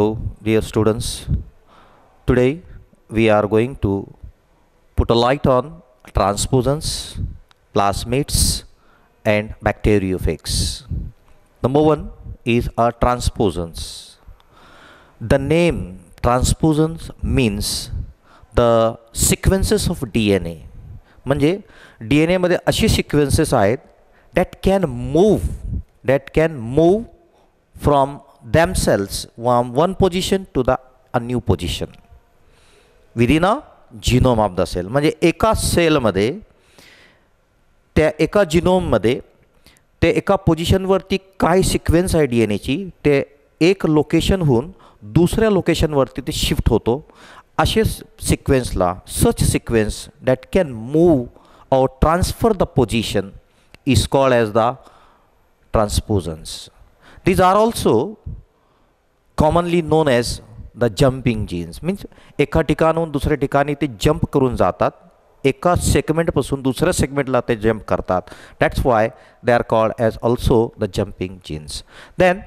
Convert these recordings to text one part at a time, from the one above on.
Dear students, today we are going to put a light on transposons, plasmids, and bacteriophages. Number one is transposons. The name transposons means the sequences of DNA. म्हणजे DNA मध्ये अशी sequences आहेत that can move from themselves from one position to the a new position within a genome of the cell. म्हणजे एका सेलमध्ये त्या एका जिनोममध्ये ते एका पोझिशनवरती काय सिक्वेन्स आहे डीएनएची ते एक लोकेशनहून दुसऱ्या लोकेशनवरती ते शिफ्ट होतो. असे सिक्वेन्सला such sequence that can move or transfer the position is called as the transposons. These are also commonly known as the jumping genes. Means एका ठिकाणाहून दुसऱ्या ठिकाणी ते जंप करून जातात. एका सेगमेंटपासून दुसऱ्या सेगमेंटला ते जंप करतात. That's why they are called as also the jumping genes. Then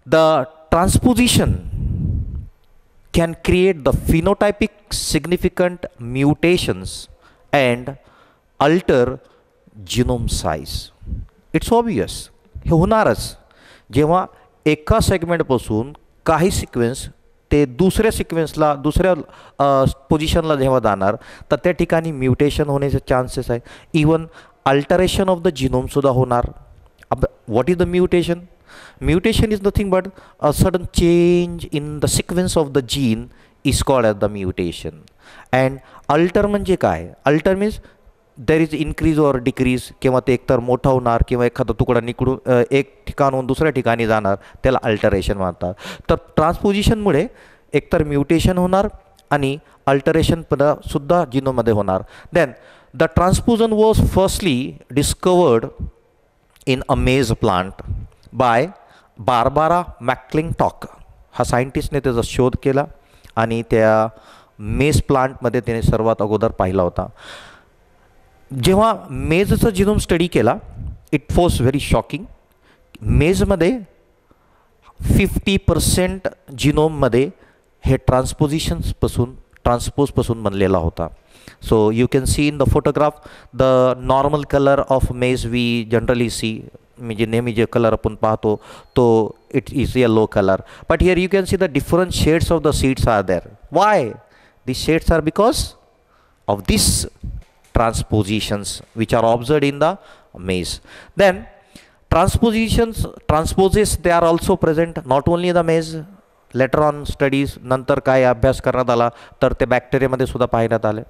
the transposition can create the phenotypic significant mutations and alter genome size. It's obvious. हे होणारच जेव्हा एका सेगमेंटपासून काही सिक्वेन्स ते दुसऱ्या सिक्वेन्सला दुसऱ्या पोझिशनला जेव्हा जाणार तर त्या ठिकाणी म्युटेशन होण्याचे चान्सेस आहे. इवन अल्टरेशन ऑफ द जिनोमसुद्धा होणार. What is the mutation? Mutation is nothing but a sudden change in the sequence of the gene is called as the mutation. And alter म्हणजे काय? Alter means there is increase or decrease. किंवा ते एकतर मोठा होणार किंवा एखादा तुकडा निकडून एक ठिकाणहून दुसऱ्या ठिकाणी जाणार त्याला अल्टरेशन म्हणतात. तर ट्रान्सपोजिशनमुळे एकतर म्युटेशन होणार आणि अल्टरेशन सुद्धा जिनोममध्ये होणार. Then the transposon was firstly discovered in a maize plant bye Barbara मॅक्लिंटॉक. हा सायंटिस्टने त्याचा शोध केला आणि त्या मेज प्लांटमध्ये त्याने सर्वात अगोदर पाहिला होता. जेव्हा मेजचा जिनोम स्टडी केला इट वॉज व्हेरी शॉकिंग. मेजमध्ये 50% जिनोममध्ये हे ट्रान्सपोजपासून बनलेला होता. So you can see in the photograph the normal colour of maize we generally see. म्हणजे नेहमी जे कलर आपण पाहतो तो it is yellow colour. But here you can see the different shades of the seeds are there. Why? This shades are because of this transpositions which are observed in the maize. Then transposes they are also present not only in the maize. Later on studies नंतर काय अभ्यास करण्यात आला तर ते बॅक्टेरियामध्ये सुद्धा पाहण्यात आले.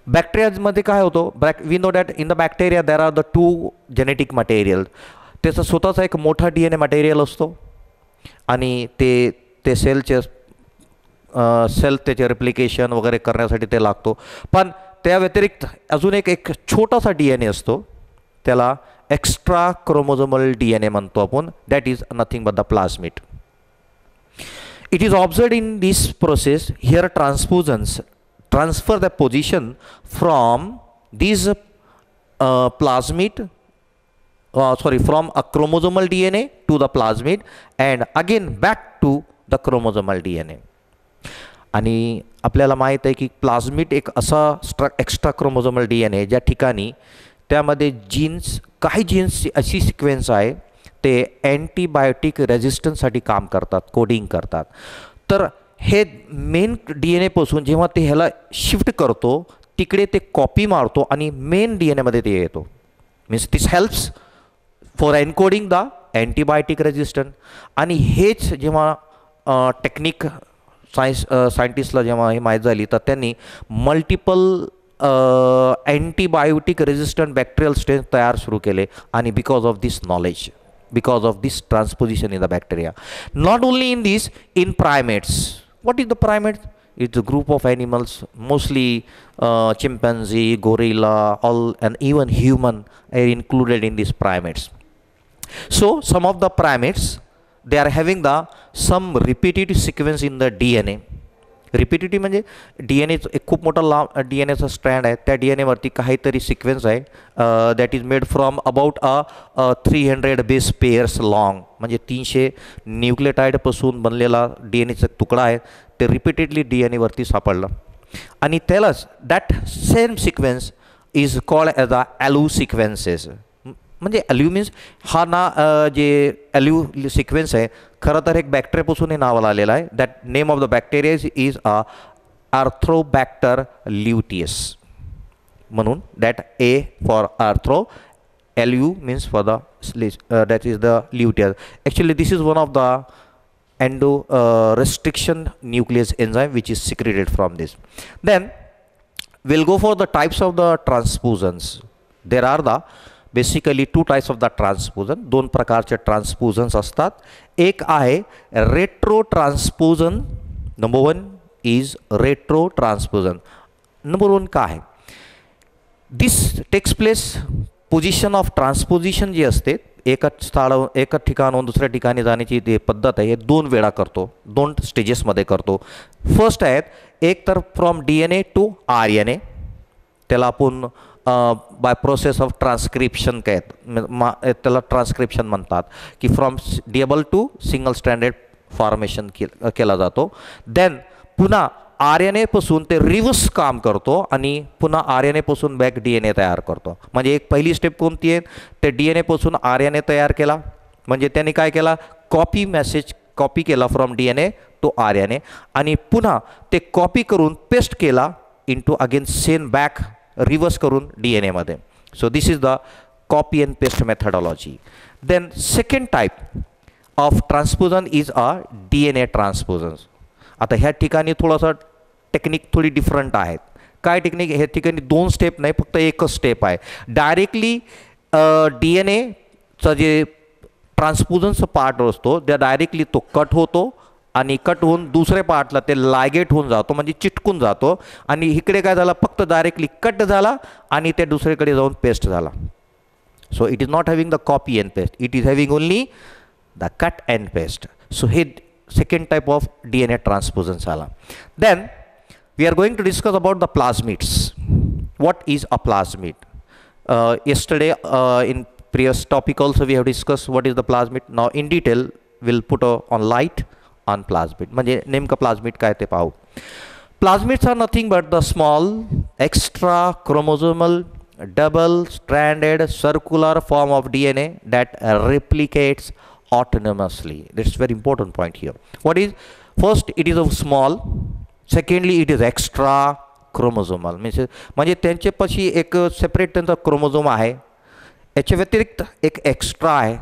बॅक्टेरियामध्ये काय होतो? We know that in the bacteria there are the two genetic material. त्याचा स्वतःचा एक मोठा DNA मटेरियल असतो आणि ते सेल त्याचे रिप्लिकेशन वगैरे करण्यासाठी ते लागतो. पण त्या व्यतिरिक्त अजून एक छोटासा DNA असतो त्याला एक्स्ट्रा क्रोमोझोमल DNA म्हणतो आपण. That is nothing but the plasmid. It is observed in this process here transposons transfer the position from this plasmid from a chromosomal DNA to the plasmid and again back to the chromosomal DNA. आणि आपल्याला माहीत आहे की plasmid एक असा extra chromosomal DNA ज्या ठिकाणी त्यामध्ये काही जीन्सची अशी सिक्वेन्स आहे ते अँटीबायोटिक रेझिस्टन्ससाठी काम करतात, कोडिंग करतात. तर हे मेन DNAपासून जेव्हा ते ह्याला शिफ्ट करतो तिकडे ते कॉपी मारतो आणि मेन DNAमध्ये ते येतो. Means this helps for encoding the antibiotic resistance. आणि हेच जेव्हा टेक्निक सायंटिस्टला जेव्हा ही माहीत झाली तर त्यांनी multiple antibiotic resistant bacterial strain तयार सुरू केले. आणि because of this knowledge, because of this transposition in the bacteria. Not only in this, in primates. What is the primates? It's a group of animals mostly chimpanzee, gorilla, all and even human are included in this primates. So some of the primates they are having some repetitive sequence in the DNA repetitive म्हणजे D N एचं एक खूप मोठा लांब D N एचा strand आहे, त्या D N एवरती काहीतरी सिक्वेन्स आहे that is made from about 300 base pairs long, म्हणजे 300 न्यूक्लियोटाईडपासून बनलेला डी एन एचा तुकडा आहे, ते रिपीटेडली डी एन एवरती सापडलं. आणि त्यालाच that same sequence is called as a Alu sequences. म्हणजे ॲल्यू मीन्स हा जे ॲल्यू सिक्वेन्स आहे खरं तर एक बॅक्टेरियापासून हे नावाला आलेलं आहे. That name of the bacteria is Arthrobacter luteus. म्हणून that A for Arthro, Alu means for the that is the luteus. Actually this is one of the endo restriction nuclease enzyme which is secreted from this. Then we'll go for the types of the transposons. There are the basically two types of the transposon. दोन प्रकारचे ट्रान्सपोजन्स असतात. एक आहे retro transposon. Number 1 is retro transposon. Number 1 का आहे? This takes place position of transposition जी असते एका ठिकाणाहून दुसऱ्या ठिकाणी जाण्याची जी पद्धत आहे हे 2 वेळा करतो, 2 स्टेजेसमध्ये करतो. फर्स्ट आहेत एक तर from D N A to R N A, त्याला आपण बाय प्रोसेस ऑफ ट्रान्सक्रिप्शन काय त्याला ट्रान्सक्रिप्शन म्हणतात की from double two single standard formation केला जातो. देन पुन्हा आर एन एपासून ते रिव्हर्स काम करतो आणि पुन्हा आर एन एपासून बॅक डी एन ए तयार करतो. म्हणजे एक पहिली स्टेप कोणती आहे? ते डी एन एपासून आर एन ए तयार केला, म्हणजे त्यांनी काय केला कॉपी केला from D N A to R N A आणि पुन्हा ते कॉपी करून पेस्ट केला into again same back reverse करून डी एन एमध्ये. So this is the copy and paste methodology. Then second type of ट्रान्सपोजन is a D N A transposon. आता ह्या ठिकाणी थोडासा टेक्निक थोडी डिफरंट आहेत. काय टेक्निक? ह्या ठिकाणी 2 स्टेप नाही, फक्त एकच स्टेप आहे. डायरेक्टली डी एन एचा जे ट्रान्सपोजनचा पार्ट असतो त्या डायरेक्टली तो कट होतो आणि कट होऊन दुसऱ्या पार्टला ते लायगेट होऊन जातो, म्हणजे चिटकून जातो. आणि इकडे काय झालं? फक्त डायरेक्टली कट झाला आणि ते दुसरीकडे जाऊन पेस्ट झाला. So it is not having the copy and paste, it is having only the cut and paste. So हे second type of DNA transposons आला. Then we are going to discuss about the plasmids. What is a plasmid? Yesterday in previous topic also we have discussed what is the plasmid. Now in detail we'll put on light on plasmid. म्हणजे नेमकं plasmid काय ते पाहू. Plasmids are nothing but the small extra chromosomal double stranded circular form of DNA that replicates autonomously. That's very important point here. What is? First it is a small, secondly it is extra chromosomal. म्हणजे त्यांच्यापाशी एक separate त्यांचा chromosome आहे, याच्या व्यतिरिक्त एक extra आहे,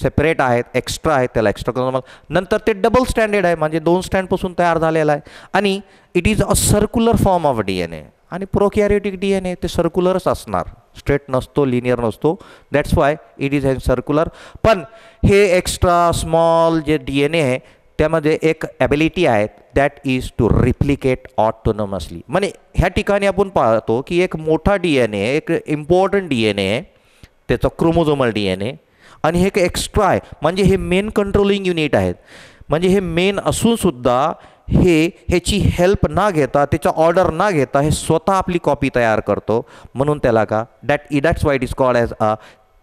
separate आहेत extra आहे, त्याला एक्स्ट्रा क्रोमोझोमल. नंतर ते डबल स्टँडर्ड आहे, म्हणजे 2 स्टँडपासून तयार झालेला आहे. आणि it is a circular form of D N A. आणि प्रोकॅरियोटिक डी एन ए ते सर्क्युलरच असणार, स्ट्रेट नसतो, लिनियर नसतो. That's why it is have circular. पण हे एक्स्ट्रा स्मॉल जे डी एन ए आहे त्यामध्ये एक ॲबिलिटी आहे that is to replicate autonomously. म्हणजे ह्या ठिकाणी आपण पाहतो की एक मोठा डी एन ए, एक इम्पॉर्टंट डी एन ए, त्याचा क्रोमोझोमल डी एन ए, आणि हे एक एक्स्ट्रा आहे, म्हणजे हे मेन कंट्रोलिंग युनिट आहेत. म्हणजे हे मेन असूनसुद्धा ह्याची हेल्प ना घेता, त्याचा ऑर्डर ना घेता हे स्वतः आपली कॉपी तयार करतो. म्हणून त्याला का that's why it is called as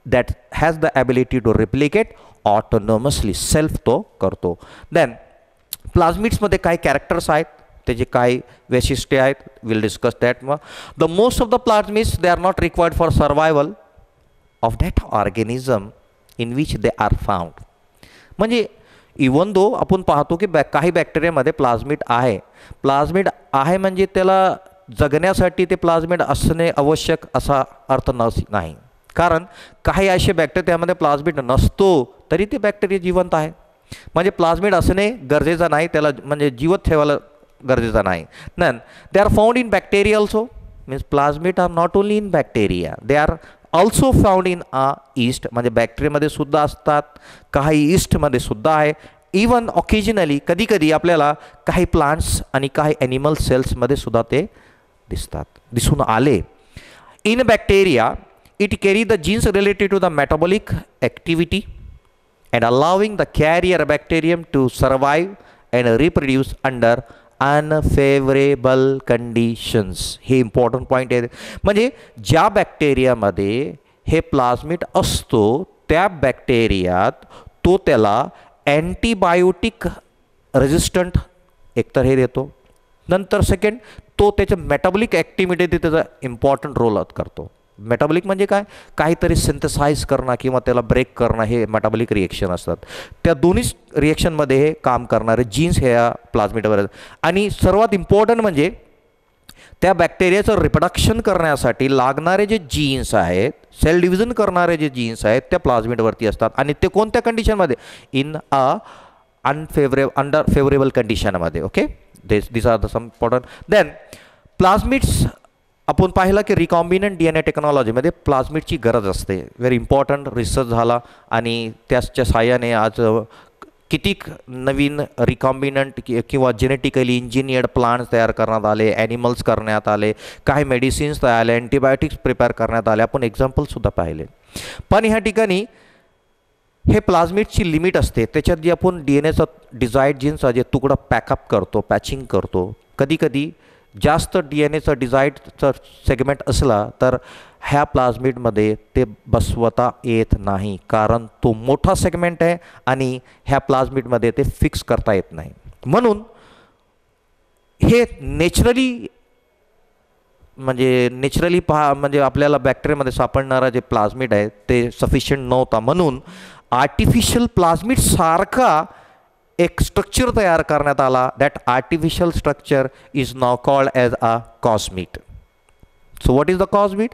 that has the ability to replicate autonomously, self तो करतो. देन प्लाझमिड्समध्ये काय कॅरेक्टर्स आहेत, त्याचे काय वैशिष्ट्ये आहेत, विल डिस्कस दॅट. मग the most of the plasmids they are not required for survival of that organism in which they are found. म्हणजे इवन दो आपण पाहतो की काही बॅक्टेरियामध्ये प्लाझमिड आहे म्हणजे त्याला जगण्यासाठी ते प्लाझमिड असणे आवश्यक असा अर्थ नाही. कारण काही असे बॅक्टेरिया त्यामध्ये प्लाझमिड नसतो तरी ते बॅक्टेरिया जिवंत आहे. म्हणजे प्लाझमिड असणे गरजेचं नाही, त्याला म्हणजे जिवंत ठेवायला गरजेचं नाही. None they are found in bacteria also. Means plasmid are not only in bacteria, they are also found in yeast. म्हणजे बॅक्टेरियामध्ये सुद्धा असतात, काही ईस्टमध्ये सुद्धा आहे. इवन ऑकेजनली कधी आपल्याला काही प्लांट्स आणि काही ॲनिमल सेल्समध्ये सुद्धा ते दिसून आले. In bacteria it carry the genes related to the metabolic activity and allowing the carrier bacterium to survive and reproduce under unfavourable conditions. हे इम्पॉर्टंट पॉईंट आहे. म्हणजे ज्या बॅक्टेरियामध्ये हे प्लाझ्मिड असतो त्या बॅक्टेरियात तो त्याला अँटीबायोटिक रेजिस्टंट एकतर हे देतो, नंतर सेकंड तो त्याच्या मेटाबॉलिक ॲक्टिव्हिटी त्याचा इम्पॉर्टंट रोल करतो. मेटाबॉलिक म्हणजे काय, काहीतरी सिंथेसाइज करणं किंवा त्याला ब्रेक करणं, हे मेटाबॉलिक रिएक्शन असतात. त्या दोन्ही रिएक्शनमध्ये हे काम करणारे जीन्स ह्या प्लाझ्मिडवर. आणि सर्वात इम्पॉर्टंट म्हणजे त्या बॅक्टेरियाचं रिप्रोडक्शन करण्यासाठी लागणारे जे जीन्स आहेत, सेल डिव्हिजन करणारे जे जीन्स आहेत त्या प्लाझ्मिडवरती असतात. आणि ते कोणत्या कंडिशनमध्ये, इन अ अंडर फेवरेबल कंडिशनमध्ये. Okay, this are the some important. Then plasmids आपण पाहिलं की रिकॉम्बिनंट DNA टेक्नॉलॉजीमध्ये प्लाझ्मिडची गरज असते. व्हेरी इम्पॉर्टंट रिसर्च झाला आणि त्याच्या साहाय्याने आज कितीक नवीन रिकॉम्बिनंट किंवा जेनेटिकली इंजिनियर्ड प्लांट्स तयार करण्यात आले, ॲनिमल्स करण्यात आले, काही मेडिसिन्स तयार आले, अँटीबायोटिक्स प्रिपेअर करण्यात आले. आपण एक्झाम्पलसुद्धा पाहिले. पण ह्या ठिकाणी हे प्लाझ्मिडची लिमिट असते. त्याच्यात जे आपण DNAचा डिझायर्ड जीन्सचा जे तुकडा पॅकअप करतो, पॅचिंग करतो, कधीकधी जास्त DNAचा डिझायर्डचा सेगमेंट असला तर ह्या प्लाझ्मिडमध्ये ते बसवता येत नाही, कारण तो मोठा सेगमेंट आहे आणि ह्या प्लाझ्मिडमध्ये ते फिक्स करता येत नाही. म्हणून हे नॅचरली म्हणजे आपल्याला बॅक्टेरियामध्ये सापडणारा जे प्लाझ्मिड आहे ते सफिशियंट नव्हता. म्हणून आर्टिफिशियल प्लाझ्मिड सारखा एक स्ट्रक्चर तयार करण्यात आला. दॅट आर्टिफिशियल स्ट्रक्चर इज नाव called as a cosmid. So what is the cosmid?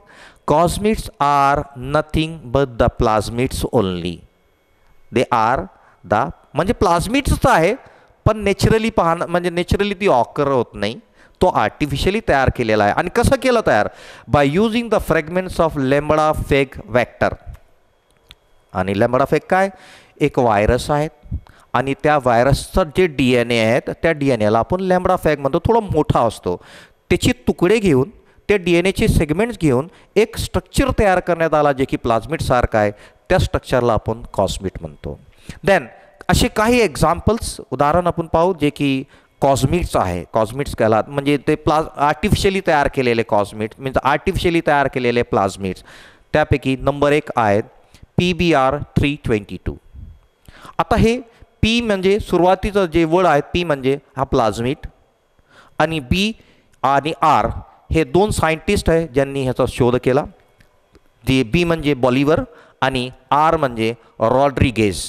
Cosmids are nothing but the plasmids only. They are the म्हणजे प्लाझ्मिड्स आहे, पण नॅचरली म्हणजे नॅचरली ती ऑकर होत नाही, तो आर्टिफिशियली तयार केलेला आहे. आणि कसं केलं तयार? By using the fragments of lambda phage vector. आणि लॅम्बडा फेग काय, एक व्हायरस आहे आणि त्या व्हायरसचा जे DNA आहेत त्या DNAला आपण लॅम्बडा फेग म्हणतो. थोडा मोठा असतो. त्याचे तुकडे घेऊन ते DNAचे सेगमेंट्स घेऊन एक स्ट्रक्चर तयार करण्यात आला जे की प्लाझ्मिड सारखं आहे. त्या स्ट्रक्चरला आपण कॉस्मिड म्हणतो. देन असे काही एक्झाम्पल्स उदाहरण आपण पाहू जे की कॉस्मिड्स आहे. कॉस्मिड्स कहलात म्हणजे ते आर्टिफिशियली तयार केलेले कॉस्मिड्स मीन्स आर्टिफिशियली तयार केलेले प्लाझ्मिड्स. त्यापैकी नंबर 1 आहेत PBr322. आता हे P म्हणजे सुरुवातीचं जे वर्ड आहे P म्हणजे हा प्लाझ्मिड आणि B आणि R हे दोन सायंटिस्ट आहे ज्यांनी ह्याचा शोध केला. जे B म्हणजे बॉलिवर आणि R म्हणजे रॉड्रिगेज.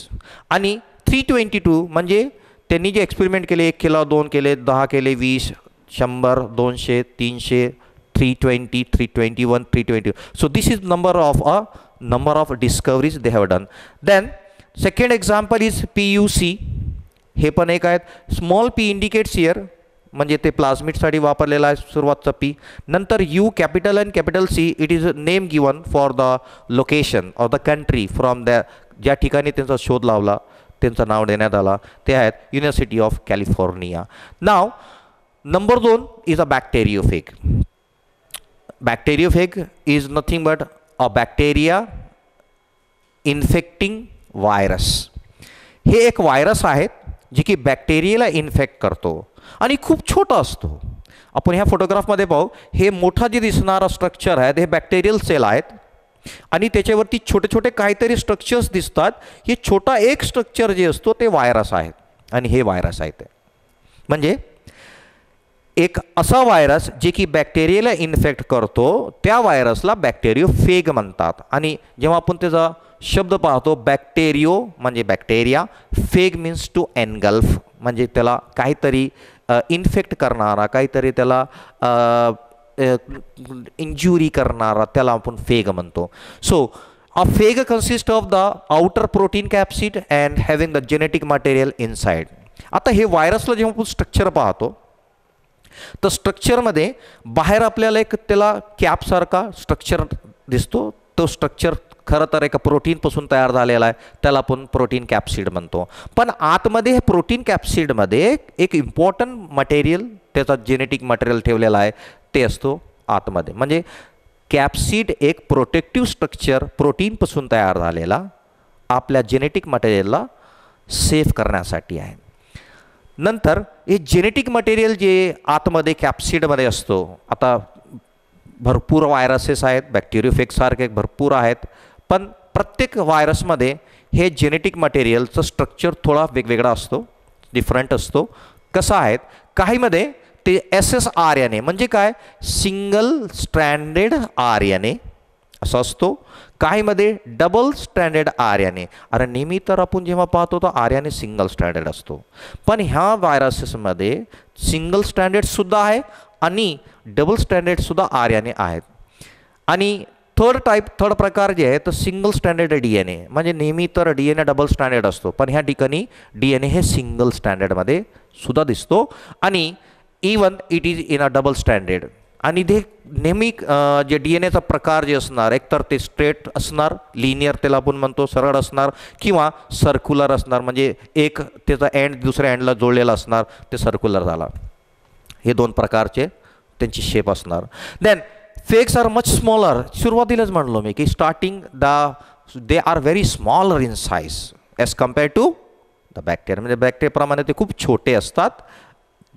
आणि 322 म्हणजे त्यांनी जे एक्सपेरिमेंट केले, 1 केला, 2 केले, 10 केले, 20, 100, 200, 300, 320, 321, 320. So this is number of discoveries they have done. Then second example is PUC. हे पण एक आहेत. स्मॉल p इंडिकेट्स हिअर म्हणजे ते प्लाझ्मिडसाठी वापरलेला आहे सुरुवातचा P. नंतर U कॅपिटल आणि capital C it is name given for the location of the country from the ज्या ठिकाणी त्यांचा शोध लावला त्यांचं नाव देण्यात आला ते आहेत युनिव्हर्सिटी ऑफ कॅलिफोर्निया. नाव number 2 is a bacteriophage. Bacteriophage is nothing but a bacteria infecting virus. हे एक व्हायरस आहेत जे की बॅक्टेरियाला इन्फेक्ट करतो आणि खूप छोटा असतो. आपण ह्या फोटोग्राफमध्ये पाहू, हे मोठा जे दिसणारा स्ट्रक्चर आहे हे बॅक्टेरियल सेल आहेत आणि त्याच्यावरती छोटे छोटे काहीतरी स्ट्रक्चर्स दिसतात. हे छोटा एक स्ट्रक्चर जे असतो ते व्हायरस आहे आणि हे व्हायरस आहे. म्हणजे एक असा व्हायरस जे की बॅक्टेरियाला इन्फेक्ट करतो त्या व्हायरसला बॅक्टेरियोफेग म्हणतात. आणि जेव्हा आपण त्याचा शब्द पाहतो बॅक्टेरियो म्हणजे बॅक्टेरिया, फेग मीन्स टू एनगल्फ म्हणजे त्याला काहीतरी इन्फेक्ट करणारा, काहीतरी त्याला इंजुरी करणारा त्याला आपण फेग म्हणतो. So a phage consist of the outer protein capsid and having the genetic material inside. आता हे व्हायरसला जेव्हा आपण स्ट्रक्चर पाहतो तर स्ट्रक्चरमध्ये बाहेर आपल्याला एक त्याला कॅपसारखा स्ट्रक्चर दिसतो. तो स्ट्रक्चर खरं तर एका प्रोटीनपासून तयार झालेला आहे, त्याला आपण प्रोटीन कॅप्सिड म्हणतो. पण आतमध्ये हे प्रोटीन कॅप्सिडमध्ये एक इम्पॉर्टंट मटेरियल त्याचा जेनेटिक मटेरियल ठेवलेला आहे ते असतो आतमध्ये. म्हणजे कॅप्सिड एक प्रोटेक्टिव्ह स्ट्रक्चर प्रोटीनपासून तयार झालेला आपल्या जेनेटिक मटेरियलला सेफ करण्यासाठी आहे. नंतर हे जेनेटिक मटेरियल जे आतमध्ये कॅप्सिडमध्ये असतो, आता भरपूर व्हायरसेस आहेत, बॅक्टेरियोफेगसारखे भरपूर आहेत, पण प्रत्येक व्हायरसमध्ये हे जेनेटिक मटेरियलचं स्ट्रक्चर थोडा वेगवेगळा असतो, डिफरंट असतो. कसा आहे, काहीमध्ये ते SSRNA म्हणजे काय, सिंगल स्ट्रँडेड RNA असं असतो, काहीमध्ये डबल स्ट्रँडेड RNA. अरे नेहमी तर आपण जेव्हा पाहतो तर RNA सिंगल स्ट्रँडेड असतो, पण ह्या व्हायरसेसमध्ये सिंगल स्ट्रँडेडसुद्धा आहे आणि डबल स्ट्रँडेडसुद्धा RNA आहेत. आणि थर्ड प्रकार जे आहे तर सिंगल स्टँडर्ड DNA, म्हणजे नेहमी तर DNA डबल स्टँडर्ड असतो, पण ह्या ठिकाणी DNA हे सिंगल स्टँडर्डमध्ये सुद्धा दिसतो आणि even it is in a double standard. आणि ते नेहमी जे DNAचा प्रकार जे असणार, एकतर ते स्ट्रेट असणार, लिनियर त्याला आपण म्हणतो, सरळ असणार, किंवा सर्क्युलर असणार, म्हणजे एक त्याचा एंड दुसऱ्या एंडला जोडलेला असणार, ते सर्क्युलर झाला. हे दोन प्रकारचे त्यांची शेप असणार. Then phages are much smaller. सुरुवातीलाच म्हणलो मी की starting they are very smaller in size as compare to the bacteria, म्हणजे बॅक्टेरियाप्रमाणे ते खूप छोटे असतात.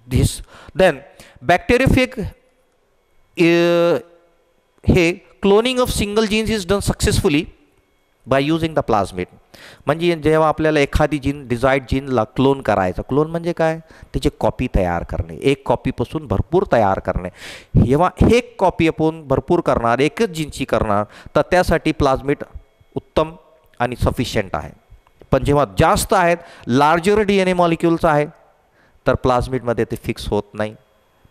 देन बॅक्टेरियोफेग हे cloning of single genes is done successfully by using the plasmid. म्हणजे जेव्हा आपल्याला एखादी डिझायर्ड जीनला क्लोन करायचं, क्लोन म्हणजे काय, त्याची कॉपी तयार करणे, एक कॉपीपासून भरपूर तयार करणे. जेव्हा एक कॉपी आपण भरपूर करणार, एकच जीनची करणार, तर त्यासाठी प्लाझमिड उत्तम आणि सफिशियंट आहे. पण जेव्हा जास्त आहेत, लार्जर DNA मॉलिक्युल्स आहे, तर प्लाझमिडमध्ये ते फिक्स होत नाही,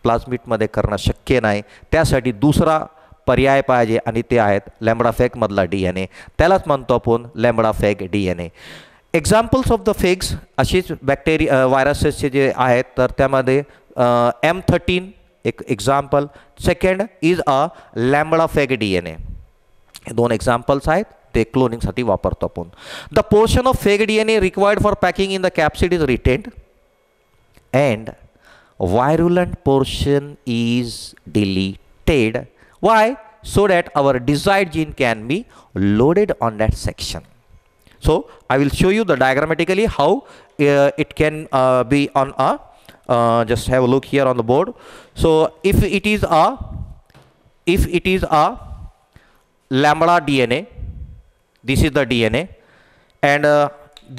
प्लाझमिडमध्ये करणं शक्य नाही. त्यासाठी दुसरा पर्याय पाहिजे आणि ते आहेत लॅम्बडाफेगमधला DNA. त्यालाच म्हणतो आपण lambda phage DNA. Examples of the phages असेच व्हायरसेसचे जे आहेत, तर त्यामध्ये M13 एक example, second is a lambda phage DNA. हे दोन एक्झाम्पल्स आहेत, ते क्लोनिंगसाठी वापरतो आपण. The portion of phage DNA required for packing in the capsid is retained and virulent portion is deleted. Why? So that our desired gene can be loaded on that section. So I will show you the diagrammatically how it can be on a just have a look here on the board. So if it is a lambda DNA, this is the DNA and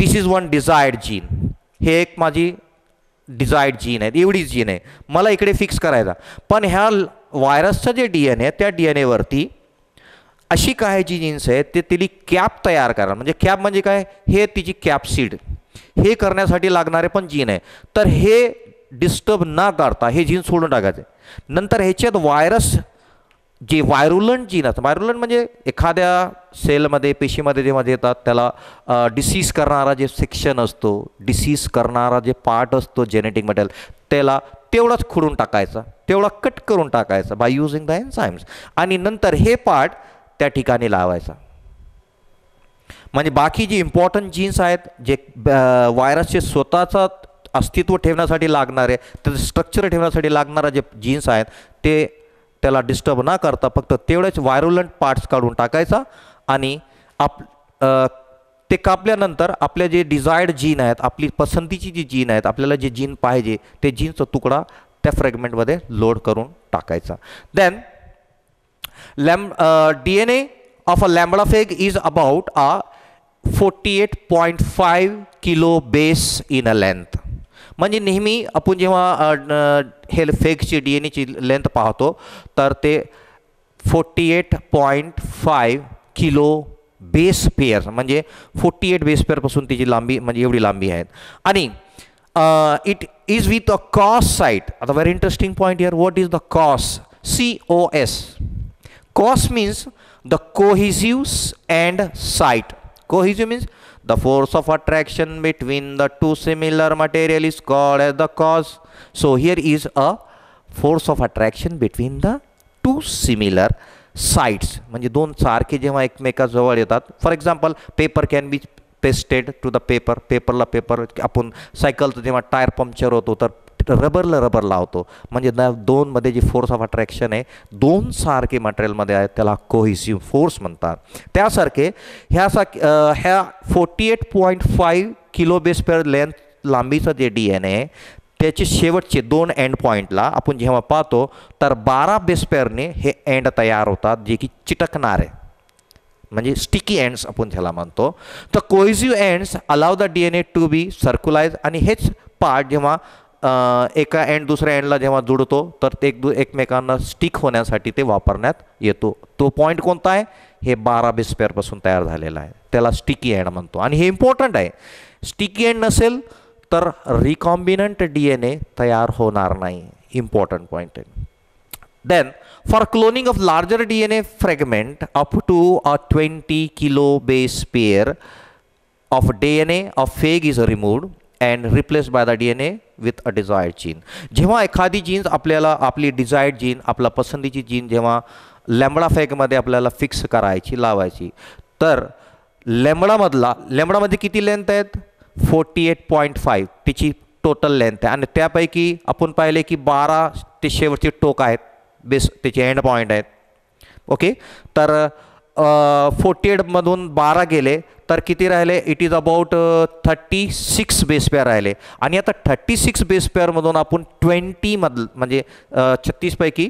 this is one desired gene. हे एक माझी desired gene आहे, एवढीच gene आहे, मला इकडे fix करायचा. पण ह्या व्हायरसचं जे DNA आहे, त्या DNA वरती अशी काही जी जीन्स आहेत ते तिला कॅप तयार करा. म्हणजे कॅप म्हणजे काय, हे तिची कॅप्सिड हे करण्यासाठी लागणारे पण जीन आहे, तर हे डिस्टर्ब न करता हे जीन सोडून टाकायचे. नंतर ह्याच्यात व्हायरस जे व्हायरुलंट जीन असतं, व्हायरुलंट म्हणजे एखाद्या सेलमध्ये पेशीमध्ये जेव्हा येतात त्याला डिसीज करणारा जे सेक्शन असतो, डिसीज करणारा जे पार्ट असतो जेनेटिक मटेरियल, त्याला तेवढाच खुडून टाकायचा, तेवढा कट करून टाकायचा बाय यूजिंग द एन्झाइम्स, आणि नंतर हे पार्ट त्या ठिकाणी लावायचा. म्हणजे बाकी जी इम्पॉर्टंट जीन्स आहेत, जे व्हायरसचे स्वतःचा अस्तित्व ठेवण्यासाठी लागणारे, त्याचं स्ट्रक्चर ठेवण्यासाठी लागणारा जे जीन्स आहेत, ते त्याला डिस्टर्ब न करता फक्त तेवढेच व्हायरुलंट पार्ट्स काढून टाकायचा. आणि ते कापल्यानंतर आपले जे डिझायर्ड जीन आहेत, आपली पसंतीची जी जीन आहेत, आपल्याला जे जीन पाहिजे ते जीनचा तुकडा त्या फ्रॅगमेंटमध्ये लोड करून टाकायचा. Then DNA of a lambda phage is about a 48.5 kilo base in a length. म्हणजे नेहमी आपण जेव्हा हे फेगची DNAची लेंथ पाहतो तर ते 48.5 किलो बेस पेअर, म्हणजे 48 बेस पेअरपासून तिची लांबी म्हणजे एवढी लांबी आहेत. आणि it is with a cos site. आता very interesting point here, what is the cos? COS. Cos means the cohesive end site. Cohesive means the force of attraction between the two similar material is called as the cause. So here is a force of attraction between the two similar sides. म्हणजे दोन सारखे जेव्हा एकमेकाजवळ येतात, for example paper can be pasted to the paper, पेपरला paper, आपण सायकलचं जेव्हा टायर पंक्चर होतो तर रबरला रबर लावतो, म्हणजे दोनमध्ये जी फोर्स ऑफ अट्रॅक्शन आहे दोन सारखे मटेरियलमध्ये आहे, त्याला कोहिसिव्ह फोर्स म्हणतात. त्यासारखे ह्या 48.5 किलो बेस पर लेंथ लांबीचं जे DNA आहे त्याचे शेवटचे 2 एंड पॉईंटला आपण जेव्हा पाहतो तर 12 बेस पेअरने हे एंड तयार होतात जे की चिटकणार आहे, म्हणजे स्टिकी एंड्स आपण ज्याला म्हणतो. तर cohesive ends allow the DNA to be circularise, आणि हेच पार्ट जेव्हा एका एंड दुसऱ्या एंडला जेव्हा जुडतो तर ते एकमेकांना स्टिक होण्यासाठी ते वापरण्यात येतो. तो पॉईंट कोणता आहे? हे 12 बेस पेअरपासून तयार झालेला आहे, त्याला स्टिकी एंड म्हणतो. आणि हे इम्पॉर्टंट आहे, स्टिकी एंड नसेल तर रिकॉम्बिनंट DNA तयार होणार नाही. इम्पॉर्टंट पॉईंट आहे. Then, for cloning of larger DNA fragment up to a 20 kilo base pair of DNA of phage is removed and replaced by the DNA with a desired gene. जेव्हा एखादी jeans आपल्याला आपली desired gene, आपला पसंतीची gene जेव्हा lambda फॅगमध्ये आपल्याला fix करायची, लावायची, तर लॅम्बडामध्ये किती लेंथ आहेत? 48.5 तिची टोटल लेंथ आहे. आणि त्यापैकी आपण पाहिले की 12 ते शेवटचे टोक आहेत, बेस त्याचे एंड पॉईंट आहेत. ओके, तर 48मधून 12 गेले तर किती राहिले? It is about 36 base pair राहिले. आणि आता 36 बेस पेअरमधून आपण 20 म्हणजे 36 पैकी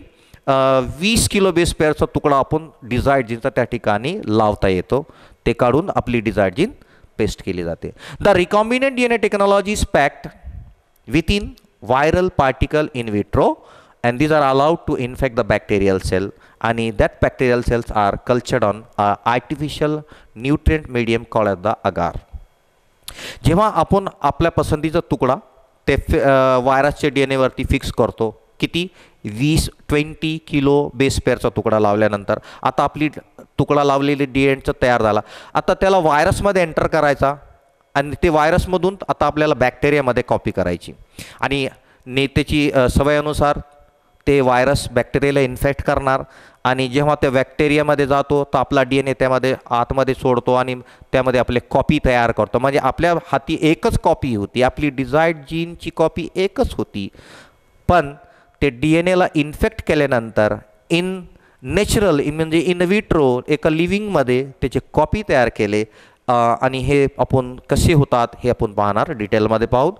20 किलो बेस पेअरचा तुकडा आपण डिझायर्ड जीनचा त्या ठिकाणी लावता येतो. ते काढून आपली डिझायर्ड जीन पेस्ट केली जाते. The recombinant DNA technology is packed within viral particle in vitro, and these are allowed to infect the bacterial cell, आणि that bacterial cells are cultured on a artificial nutrient medium called as the agar. जेव्हा आपण आपल्या पसंतीचा तुकडा ते व्हायरसच्या DNA वरती fix करतो, किती? 20 किलो बेस पेअरचा तुकडा लावल्यानंतर आता आपली तुकडा लावलेली DNA तयार झाला. आता त्याला व्हायरसमध्ये एंटर करायचा आणि ते व्हायरसमधून आता आपल्याला बॅक्टेरियामध्ये कॉपी करायची. आणि त्याची सवयीनुसार ते व्हायरस बॅक्टेरियाला इन्फेक्ट करणार, आणि जेव्हा त्या बॅक्टेरियामध्ये जातो तर आपला DNA त्यामध्ये आतमध्ये सोडतो आणि त्यामध्ये आपले कॉपी तयार करतो. म्हणजे आपल्या हाती एकच कॉपी होती, आपली डिझायर्ड जीनची कॉपी एकच होती. पण ते DNAला इन्फेक्ट केल्यानंतर इन नॅचरल म्हणजे इन विट्रो एका लिव्हिंगमध्ये त्याचे कॉपी तयार केले. आणि हे आपण कसे होतात हे आपण पाहणार, डिटेलमध्ये पाहू.